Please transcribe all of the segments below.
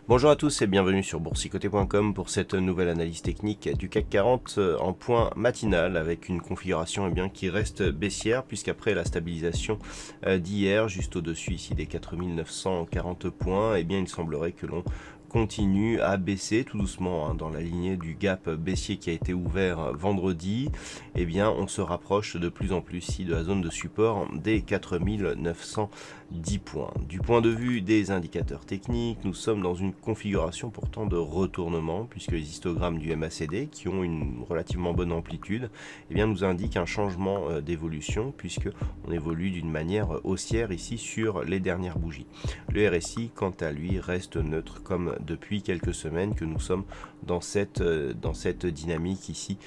Bonjour à tous et bienvenue sur boursicoté.com pour cette nouvelle analyse technique du CAC 40 en point matinal avec une configuration qui reste baissière puisqu'après la stabilisation d'hier juste au-dessus ici des 4940 points, il semblerait que l'on continue à baisser tout doucement dans la lignée du gap baissier qui a été ouvert vendredi. On se rapproche de plus en plus ici de la zone de support des 4910 points. Du point de vue des indicateurs techniques, nous sommes dans une configuration pourtant de retournement puisque les histogrammes du MACD qui ont une relativement bonne amplitude nous indiquent un changement d'évolution puisque on évolue d'une manière haussière ici sur les dernières bougies. Le RSI quant à lui reste neutre comme depuis quelques semaines que nous sommes dans cette dynamique ici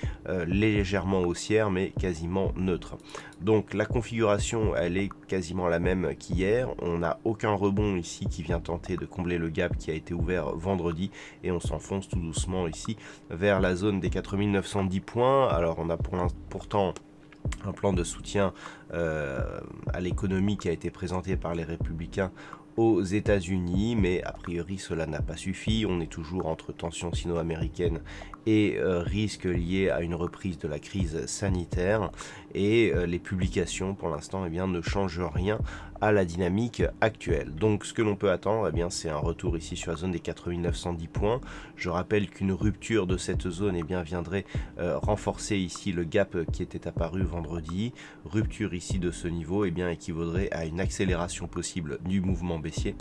légèrement haussière mais quasiment neutre. Donc la configuration elle est quasiment la même qu'hier, on n'a aucun rebond ici qui vient tenter de combler le gap qui a été ouvert vendredi et on s'enfonce tout doucement ici vers la zone des 4910 points. Alors on a pourtant un plan de soutien à l'économie qui a été présenté par les républicains aux États-Unis, mais a priori cela n'a pas suffi. On est toujours entre tensions sino-américaines et risques liés à une reprise de la crise sanitaire et les publications pour l'instant ne changent rien à la dynamique actuelle. Donc ce que l'on peut attendre c'est un retour ici sur la zone des 4910 points. Je rappelle qu'une rupture de cette zone viendrait renforcer ici le gap qui était apparu vendredi. Rupture ici de ce niveau équivaudrait à une accélération possible du mouvement baissier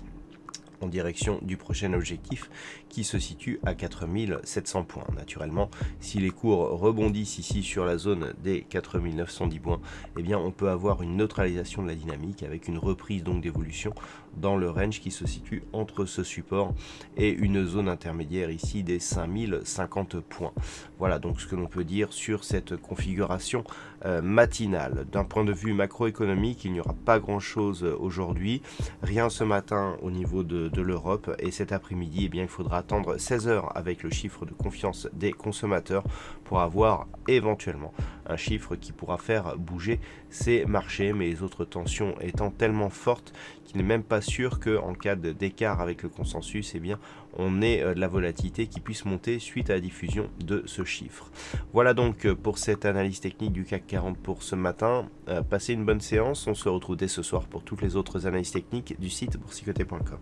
en direction du prochain objectif qui se situe à 4700 points. Naturellement, si les cours rebondissent ici sur la zone des 4910 points, on peut avoir une neutralisation de la dynamique avec une reprise donc d'évolution dans le range qui se situe entre ce support et une zone intermédiaire ici des 5050 points. Voilà donc ce que l'on peut dire sur cette configuration matinale. D'un point de vue macroéconomique, il n'y aura pas grand chose aujourd'hui, rien ce matin au niveau de l'Europe et cet après-midi il faudra attendre 16 heures avec le chiffre de confiance des consommateurs pour avoir éventuellement un chiffre qui pourra faire bouger ces marchés, mais les autres tensions étant tellement fortes qu'il n'est même pas sûr qu'en cas d'écart avec le consensus on ait de la volatilité qui puisse monter suite à la diffusion de ce chiffre. Voilà donc pour cette analyse technique du CAC 40 pour ce matin. Passez une bonne séance, on se retrouve dès ce soir pour toutes les autres analyses techniques du site boursicoté.com.